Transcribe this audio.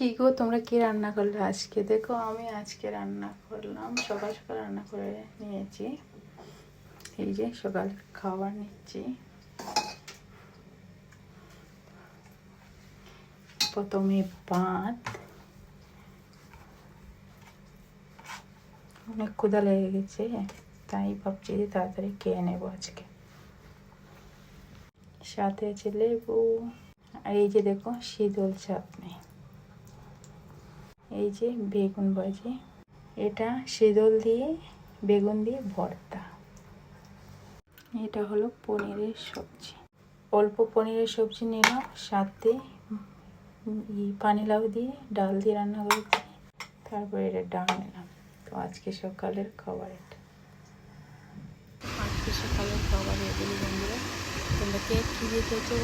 কি গো, তোমরা কি রান্না করলে আজকে? দেখো, আমি আজকে রান্না করলাম, সকাল সকাল রান্না করে নিয়েছি। এই যে সকাল খাবার নিচ্ছি। প্রথমে ভাত, অনেক ক্ষুধা লেগে গেছে, তাই ভাবছি যে তাড়াতাড়ি খেয়ে নেবো আজকে। সাথে আছে লেবু, আর এই যে দেখো শীতল চাটনি, এই যে বেগুন ভাজি, এটা শীতল দিয়ে বেগুন দিয়ে ভর্তা, এটা হলো পনিরের সবজি। অল্প পনিরের সবজি নিলাম, সাথে পানিলাউ দিয়ে ডাল দিয়ে রান্না করেছি, তারপরে এটা ডাল নিলাম। তো আজকে সকালের খাবার এটা, আজকে সকালের খাবার এগুলি বন্ধুরা। তোমরা কে কী দিয়ে খেয়েছো?